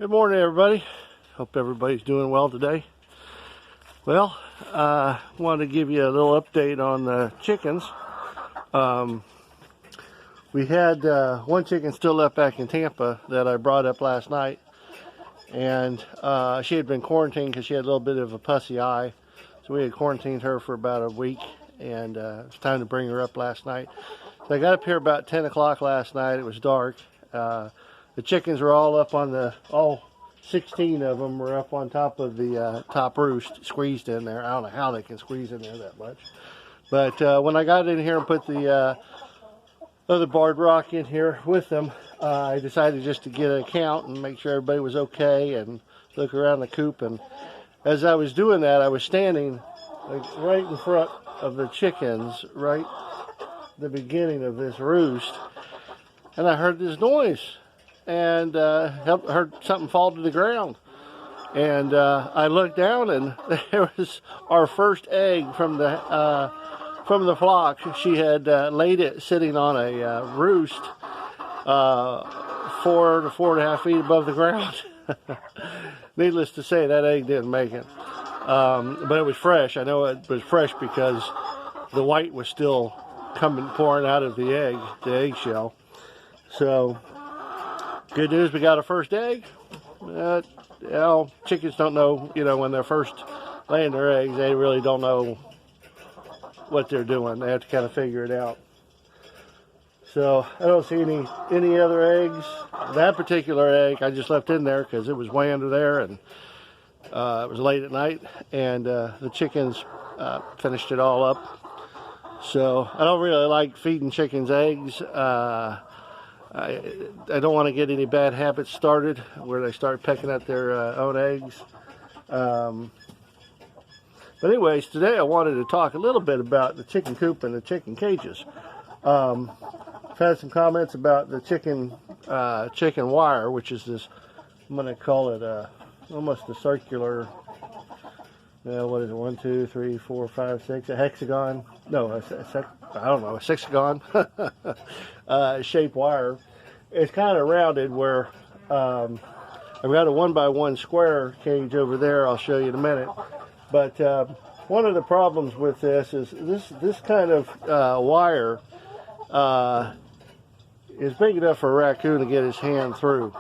Good morning, everybody. Hope everybody's doing well today. Well, wanted to give you a little update on the chickens. We had one chicken still left back in Tampa that I brought up last night, and she had been quarantined because she had a little bit of a pussy eye. So we had quarantined her for about a week, and it was time to bring her up last night. So I got up here about 10 o'clock last night. It was dark. The chickens were all up on all 16 of them were up on top of the top roost, squeezed in there. I don't know how they can squeeze in there that much. But when I got in here and put the other barred rock in here with them, I decided just to get a count and make sure everybody was okay and look around the coop. And as I was doing that, I was standing right in front of the chickens, right the beginning of this roost, and I heard this noise. And heard something fall to the ground, and I looked down, and there was our first egg from the flock. She had laid it sitting on a roost 4 to 4.5 feet above the ground. Needless to say, that egg didn't make it, but it was fresh. I know it was fresh because the white was still pouring out of the eggshell. So good news, we got our first egg. Chickens don't know, when they're first laying their eggs, they really don't know what they're doing. They have to kind of figure it out. So I don't see any other eggs. That particular egg I just left in there because it was way under there, and it was late at night, and the chickens finished it all up. So I don't really like feeding chickens eggs. I don't want to get any bad habits started where they start pecking at their own eggs. But anyways, today I wanted to talk a little bit about the chicken coop and the chicken cages. I've had some comments about the chicken wire, which is this, I'm going to call it almost a circular, what is it, 1, 2, 3, 4, 5, 6, a hexagon, no, a sexagon shaped wire. It's kind of rounded where I've got a 1x1 square cage over there. I'll show you in a minute. But one of the problems with this is this kind of wire is big enough for a raccoon to get his hand through,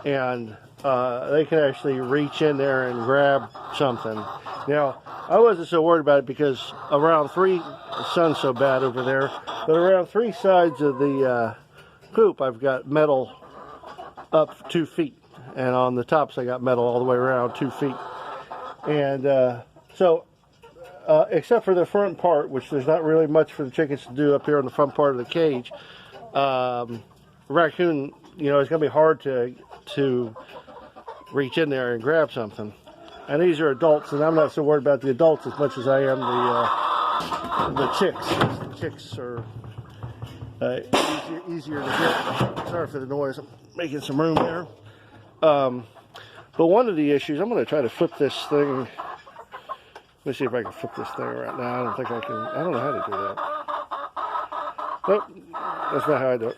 and they can actually reach in there and grab something. Now, I wasn't so worried about it because the sun's so bad over there, but around 3 sides of the coop, I've got metal up 2 feet, and on the tops I got metal all the way around 2 feet. And so except for the front part, which there's not really much for the chickens to do up here on the front part of the cage, raccoon, it's going to be hard to reach in there and grab something. And these are adults, and I'm not so worried about the adults as much as I am the chicks. The chicks are easier to get. Sorry for the noise. I'm making some room there. But one of the issues, I'm going to try to flip this thing. Let me see if I can flip this thing right now. I don't think I can. I don't know how to do that. Nope, that's not how I do it.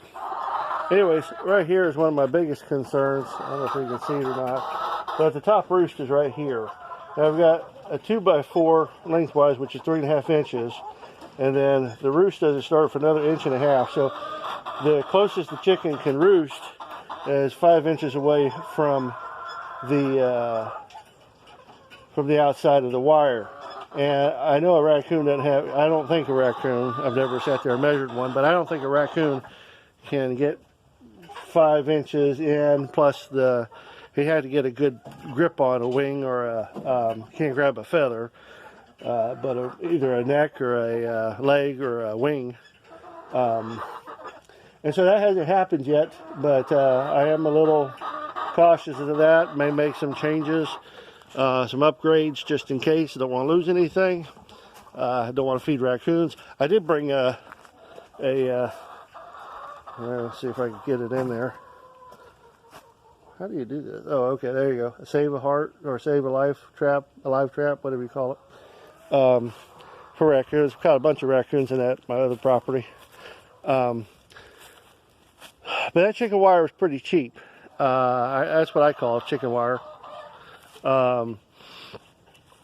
Anyways, right here is one of my biggest concerns. I don't know if you can see it or not. But the top roost is right here. Now I've got a 2x4 lengthwise, which is 3.5 inches. And then the roost doesn't start for another 1.5 inches. So the closest the chicken can roost is 5 inches away from the outside of the wire. And I know a raccoon doesn't have, I don't think a raccoon, I've never sat there and measured one, but I don't think a raccoon can get 5 inches in, plus he had to get a good grip on a wing or can't grab a feather, but either a neck or a leg or a wing. And so that hasn't happened yet, but I am a little cautious of that. May make some changes, some upgrades just in case. I don't want to lose anything. I don't want to feed raccoons. I did bring let's see if I can get it in there. How do you do this? Oh, okay, there you go. A save a heart or save a life trap, whatever you call it. For raccoons. We've got a bunch of raccoons in my other property. But that chicken wire was pretty cheap. That's what I call chicken wire.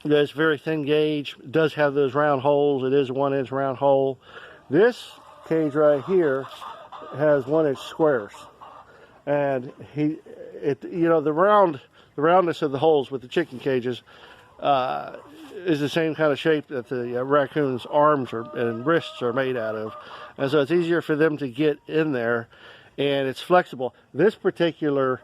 It's very thin gauge. It does have those round holes. It is a 1-inch round hole. This cage right here has 1-inch squares, and the roundness of the holes with the chicken cages is the same kind of shape that the raccoon's arms and wrists are made out of, and so it's easier for them to get in there, and it's flexible. This particular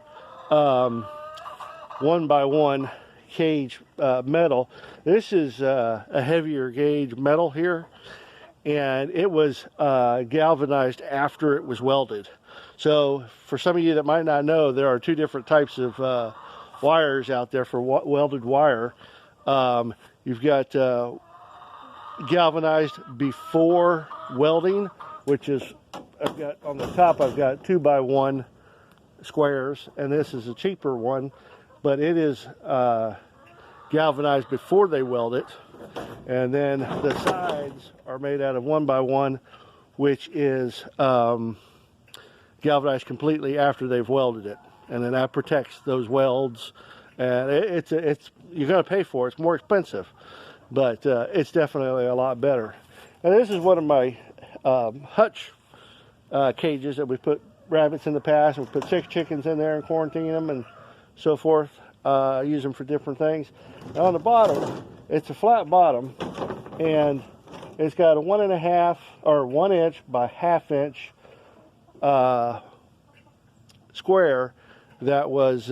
1x1 cage metal, this is a heavier gauge metal here, and it was galvanized after it was welded. So for some of you that might not know, there are two different types of wires out there for welded wire. You've got galvanized before welding, which is, I've got on the top, I've got 2x1 squares, and this is a cheaper one, but it is galvanized before they weld it. And then the sides are made out of 1x1, which is galvanized completely after they've welded it, and then that protects those welds. And it's you're going to pay for it. It's more expensive, but it's definitely a lot better. And this is one of my hutch cages that we put rabbits in the past. We put 6 chickens in there and quarantine them and so forth. Use them for different things. Now on the bottom, it's a flat bottom, and it's got a 1.5 or 1 inch by 1/2 inch square that was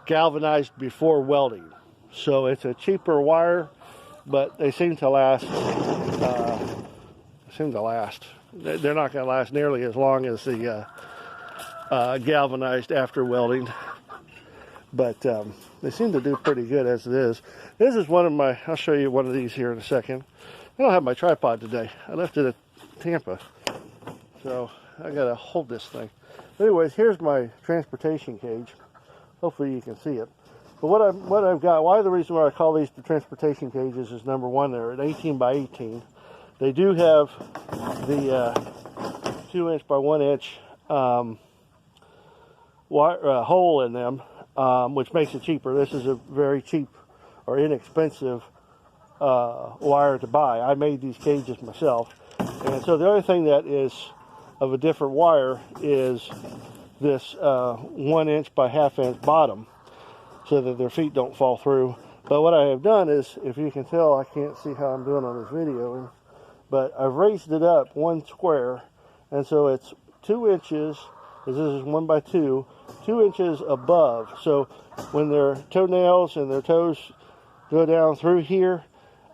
galvanized before welding. So it's a cheaper wire, but they seem to last. They're not going to last nearly as long as the galvanized after welding, but they seem to do pretty good as it is. This is one of my, I'll show you one of these here in a second. I don't have my tripod today. I left it at Tampa, so I got to hold this thing. Anyways, here's my transportation cage. Hopefully you can see it. But what I've got, why the reason why I call these the transportation cages is, number one, they're at 18 by 18. They do have the 2 inch by 1 inch hole in them, which makes it cheaper. This is a very cheap or inexpensive wire to buy. I made these cages myself. And so the other thing that is of a different wire is this 1 inch by 1/2 inch bottom, so that their feet don't fall through. But what I have done is, if you can tell, I can't see how I'm doing on this video, but I've raised it up 1 square, and so it's 2 inches, as this is 1 by 2, 2 inches above. So when their toenails and their toes go down through here,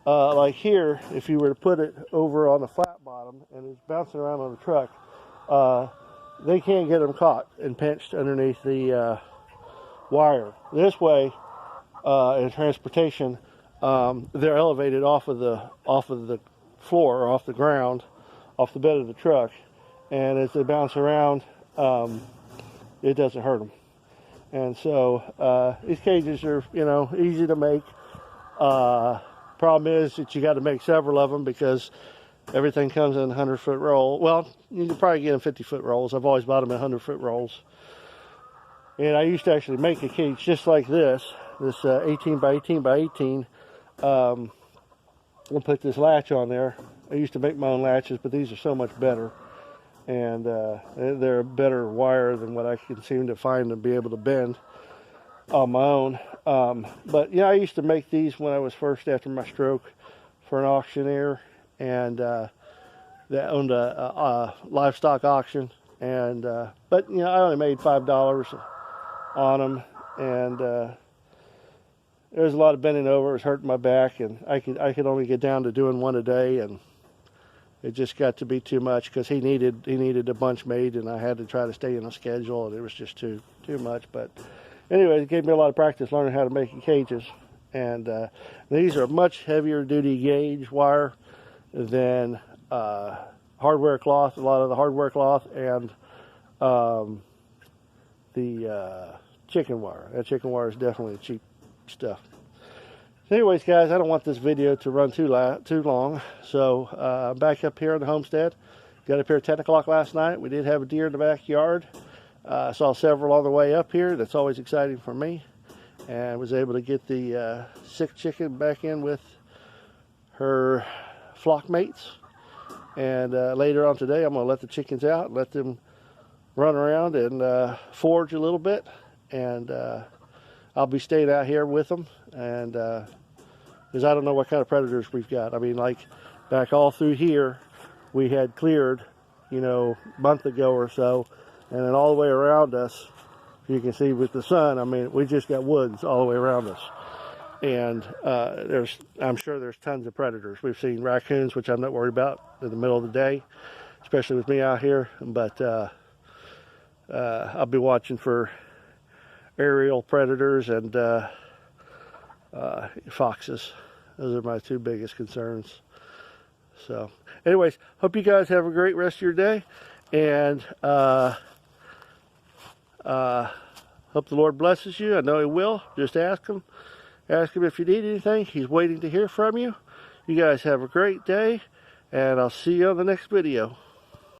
like here, if you were to put it over on the flat bottom and it's bouncing around on the truck, they can't get them caught and pinched underneath the wire. This way, in transportation, they're elevated off of the floor, or off the ground, off the bed of the truck, and as they bounce around, it doesn't hurt them. And so these cages are, easy to make. Problem is that you got to make several of them, because everything comes in 100-foot roll. Well, you can probably get them 50-foot rolls. I've always bought them in 100-foot rolls. And I used to actually make a cage just like this 18 by 18 by 18. I'll put this latch on there. I used to make my own latches, but these are so much better. And they're a better wire than what I can seem to find and be able to bend on my own. But yeah, I used to make these when I was first after my stroke for an auctioneer, and that owned a livestock auction. And but I only made $5 on them, and there was a lot of bending over. It was hurting my back, and I could only get down to doing one a day, and it just got to be too much, because he needed a bunch made, and I had to try to stay in a schedule, and it was just too much. But anyway, it gave me a lot of practice learning how to make cages. And these are much heavier duty gauge wire than hardware cloth. A lot of the hardware cloth and the chicken wire. That chicken wire is definitely cheap stuff. So anyways, guys, I don't want this video to run too long. So I'm back up here in the homestead. Got up here at 10 o'clock last night. We did have a deer in the backyard. Saw several on the way up here. That's always exciting for me. And was able to get the sick chicken back in with her flock mates. And later on today, I'm going to let the chickens out, let them run around and forage a little bit. And I'll be staying out here with them. And because I don't know what kind of predators we've got. I mean, like back all through here, we had cleared, you know, a month ago or so. And then all the way around us, you can see with the sun, I mean, we just got woods all the way around us. And I'm sure there's tons of predators. We've seen raccoons, which I'm not worried about in the middle of the day, especially with me out here. But I'll be watching for aerial predators and foxes. Those are my two biggest concerns. So anyways, hope you guys have a great rest of your day. And hope the Lord blesses you. I know He will. Just ask Him. Ask Him if you need anything. He's waiting to hear from you. You guys have a great day, and I'll see you on the next video.